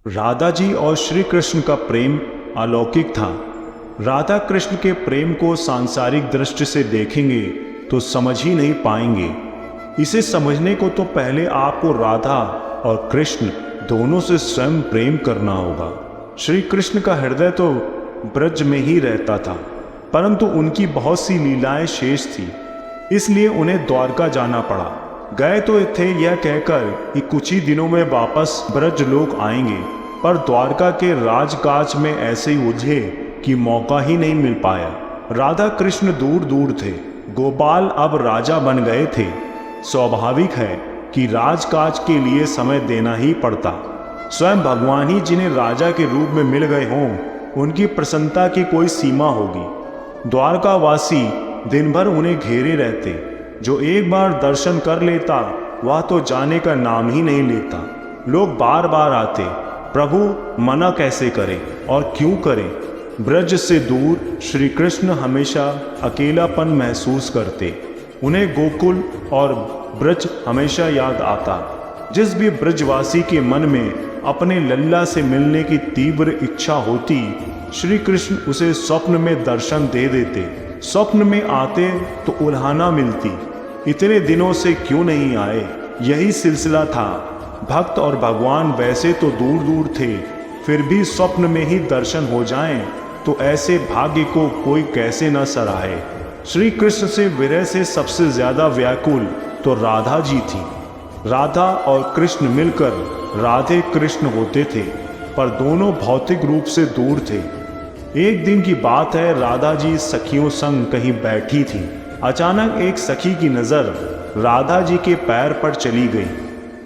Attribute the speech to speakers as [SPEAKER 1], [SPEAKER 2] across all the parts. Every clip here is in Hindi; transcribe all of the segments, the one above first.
[SPEAKER 1] राधा जी और श्री कृष्ण का प्रेम अलौकिक था। राधा कृष्ण के प्रेम को सांसारिक दृष्टि से देखेंगे तो समझ ही नहीं पाएंगे। इसे समझने को तो पहले आपको राधा और कृष्ण दोनों से स्वयं प्रेम करना होगा। श्री कृष्ण का हृदय तो ब्रज में ही रहता था, परंतु उनकी बहुत सी लीलाएं शेष थी, इसलिए उन्हें द्वारका जाना पड़ा। गए तो थे यह कहकर कि कुछ ही दिनों में वापस ब्रज लोग आएंगे, पर द्वारका के राजकाज में ऐसे ही उलझे कि मौका ही नहीं मिल पाया। राधा कृष्ण दूर दूर थे, गोपाल अब राजा बन गए थे। स्वाभाविक है कि राजकाज के लिए समय देना ही पड़ता। स्वयं भगवान ही जिन्हें राजा के रूप में मिल गए हों, उनकी प्रसन्नता की कोई सीमा होगी। द्वारकावासी दिन भर उन्हें घेरे रहते। जो एक बार दर्शन कर लेता वह तो जाने का नाम ही नहीं लेता। लोग बार बार आते, प्रभु मना कैसे करें और क्यों करें। ब्रज से दूर श्री कृष्ण हमेशा अकेलापन महसूस करते। उन्हें गोकुल और ब्रज हमेशा याद आता। जिस भी ब्रजवासी के मन में अपने लल्ला से मिलने की तीव्र इच्छा होती, श्री कृष्ण उसे स्वप्न में दर्शन दे देते। स्वप्न में आते तो उल्हाना मिलती, इतने दिनों से क्यों नहीं आए। यही सिलसिला था। भक्त और भगवान वैसे तो दूर दूर थे, फिर भी स्वप्न में ही दर्शन हो जाएं तो ऐसे भाग्य को कोई कैसे न सराहे। श्री कृष्ण से विरह से सबसे ज्यादा व्याकुल तो राधा जी थी। राधा और कृष्ण मिलकर राधे कृष्ण होते थे, पर दोनों भौतिक रूप से दूर थे। एक दिन की बात है, राधा जी सखियों संग कहीं बैठी थी। अचानक एक सखी की नजर राधा जी के पैर पर चली गई।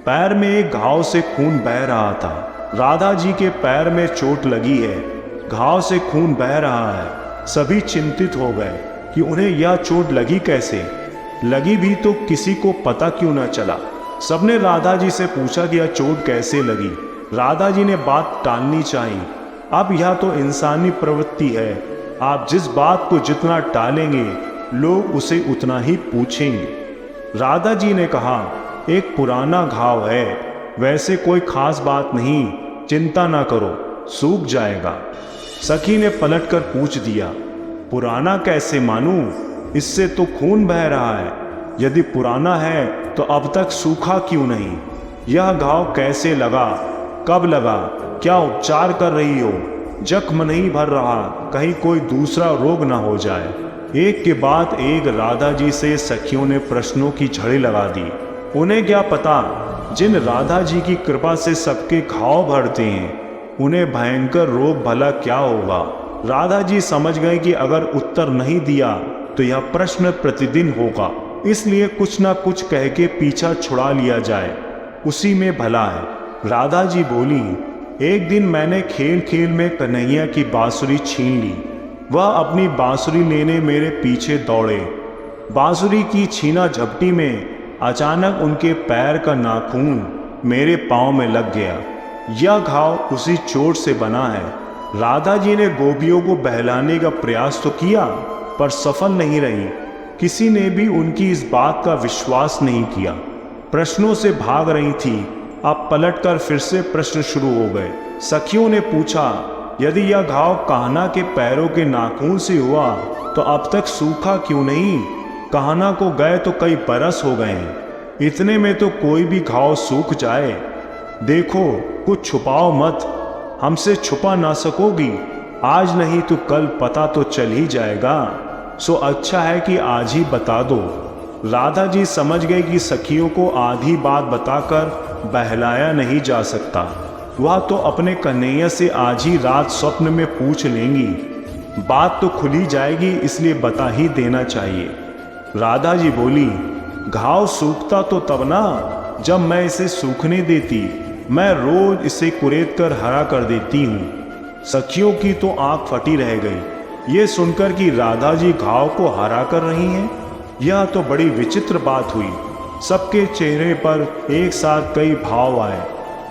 [SPEAKER 1] पैर में एक घाव से खून बह रहा था। राधा जी के पैर में चोट लगी है, घाव से खून बह रहा है। सभी चिंतित हो गए कि उन्हें यह चोट लगी कैसे, लगी भी तो किसी को पता क्यों न चला। सबने राधा जी से पूछा कि यह चोट कैसे लगी। राधा जी ने बात टालनी चाहिए। अब यह तो इंसानी प्रवृत्ति है, आप जिस बात को जितना टालेंगे लोग उसे उतना ही पूछेंगे। राधा जी ने कहा, एक पुराना घाव है, वैसे कोई खास बात नहीं, चिंता ना करो, सूख जाएगा। सखी ने पलटकर पूछ दिया, पुराना कैसे मानूं, इससे तो खून बह रहा है। यदि पुराना है तो अब तक सूखा क्यों नहीं। यह घाव कैसे लगा, कब लगा, क्या उपचार कर रही हो। जख्म नहीं भर रहा, कहीं कोई दूसरा रोग ना हो जाए। एक के बाद एक राधा जी से सखियों ने प्रश्नों की झड़ी लगा दी। उन्हें क्या पता, जिन राधा जी की कृपा से सबके घाव भरते हैं, उन्हें भयंकर रोग भला क्या होगा। राधा जी समझ गए कि अगर उत्तर नहीं दिया तो यह प्रश्न प्रतिदिन होगा, इसलिए कुछ ना कुछ कह के पीछा छुड़ा लिया जाए, उसी में भला है। राधा जी बोली, एक दिन मैंने खेल खेल में कन्हैया की बांसुरी छीन ली। वह अपनी बांसुरी लेने मेरे पीछे दौड़े। बांसुरी की छीना झपटी में अचानक उनके पैर का नाखून मेरे पांव में लग गया। यह घाव उसी चोट से बना है। राधा जी ने गोपियों को बहलाने का प्रयास तो किया, पर सफल नहीं रही। किसी ने भी उनकी इस बात का विश्वास नहीं किया। प्रश्नों से भाग रही थी, अब पलटकर फिर से प्रश्न शुरू हो गए। सखियों ने पूछा, यदि यह घाव कान्हा के पैरों के नाखून से हुआ तो अब तक सूखा क्यों नहीं। कान्हा को गए तो कई बरस हो गए हैं, इतने में तो कोई भी घाव सूख जाए। देखो, कुछ छुपाओ मत, हमसे छुपा ना सकोगी। आज नहीं तो कल पता तो चल ही जाएगा, सो अच्छा है कि आज ही बता दो। राधा जी समझ गए कि सखियों को आधी बात बताकर बहलाया नहीं जा सकता। वह तो अपने कन्हैया से आज ही रात स्वप्न में पूछ लेंगी, बात तो खुली जाएगी, इसलिए बता ही देना चाहिए। राधा जी बोली, घाव सूखता तो तब ना जब मैं इसे सूखने देती। मैं रोज इसे कुरेद कर हरा कर देती हूँ। सखियों की तो आंख फटी रह गई ये सुनकर कि राधा जी घाव को हरा कर रही हैं। यह तो बड़ी विचित्र बात हुई। सबके चेहरे पर एक साथ कई भाव आए।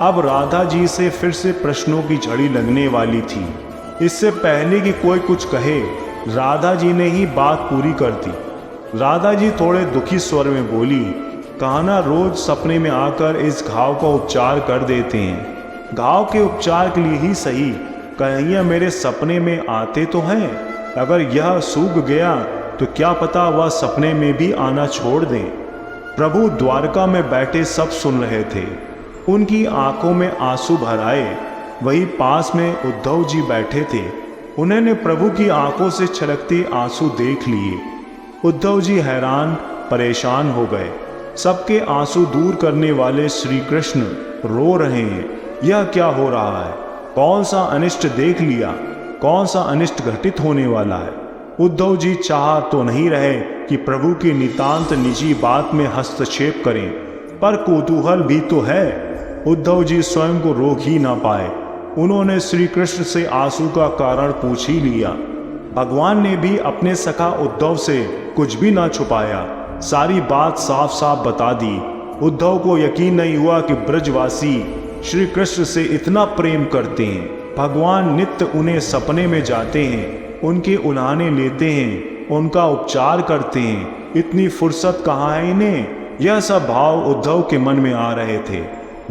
[SPEAKER 1] अब राधा जी से फिर से प्रश्नों की झड़ी लगने वाली थी। इससे पहले कि कोई कुछ कहे, राधा जी ने ही बात पूरी कर दी। राधा जी थोड़े दुखी स्वर में बोली, कान्हा रोज सपने में आकर इस घाव का उपचार कर देते हैं। घाव के उपचार के लिए ही सही, कहीं यह मेरे सपने में आते तो हैं। अगर यह सूख गया तो क्या पता वह सपने में भी आना छोड़ दें। प्रभु द्वारका में बैठे सब सुन रहे थे। उनकी आंखों में आंसू भर आए। वही पास में उद्धव जी बैठे थे। उन्होंने प्रभु की आंखों से छलकते आंसू देख लिए। उद्धव जी हैरान परेशान हो गए। सबके आंसू दूर करने वाले श्री कृष्ण रो रहे हैं। यह क्या हो रहा है? कौन सा अनिष्ट देख लिया? कौन सा अनिष्ट घटित होने वाला है? उद्धव जी चाह तो नहीं रहे कि प्रभु की नितांत निजी बात में हस्तक्षेप करें, पर कौतूहल भी तो है। उद्धव जी स्वयं को रोक ही ना पाए। उन्होंने श्री कृष्ण से आंसू का कारण पूछ ही लिया। भगवान ने भी अपने सखा उद्धव से कुछ भी ना छुपाया, सारी बात साफ साफ बता दी। उद्धव को यकीन नहीं हुआ कि ब्रजवासी श्री कृष्ण से इतना प्रेम करते हैं। भगवान नित्य उन्हें सपने में जाते हैं, उनके उल्हाने लेते हैं, उनका उपचार करते हैं। इतनी फुर्सत कहाँ है इन्हें? यह सब भाव उद्धव के मन में आ रहे थे।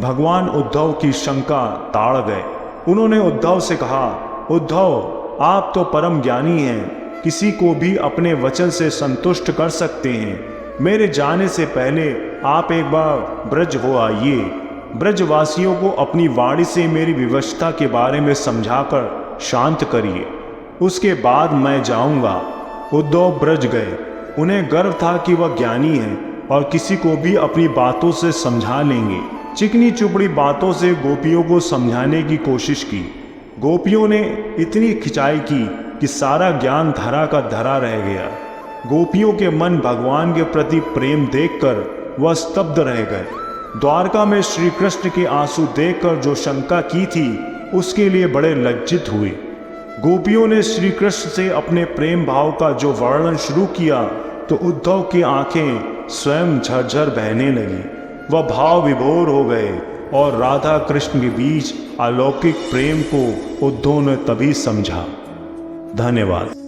[SPEAKER 1] भगवान उद्धव की शंका ताड़ गए। उन्होंने उद्धव से कहा, उद्धव, आप तो परम ज्ञानी हैं, किसी को भी अपने वचन से संतुष्ट कर सकते हैं। मेरे जाने से पहले आप एक बार ब्रज हो आइए। ब्रजवासियों को अपनी वाणी से मेरी विवशता के बारे में समझाकर शांत करिए, उसके बाद मैं जाऊंगा। उद्धव ब्रज गए। उन्हें गर्व था कि वह ज्ञानी है और किसी को भी अपनी बातों से समझा लेंगे। चिकनी चुपड़ी बातों से गोपियों को समझाने की कोशिश की। गोपियों ने इतनी खिंचाई की कि सारा ज्ञान धरा का धरा रह गया। गोपियों के मन भगवान के प्रति प्रेम देखकर वह स्तब्ध रह गए। द्वारका में श्री कृष्ण के आंसू देखकर जो शंका की थी, उसके लिए बड़े लज्जित हुए। गोपियों ने श्री कृष्ण से अपने प्रेम भाव का जो वर्णन शुरू किया तो उद्धव की आंखें स्वयं झरझर बहने लगी। वह भाव विभोर हो गए और राधा कृष्ण के बीच अलौकिक प्रेम को उद्धव ने तभी समझा। धन्यवाद।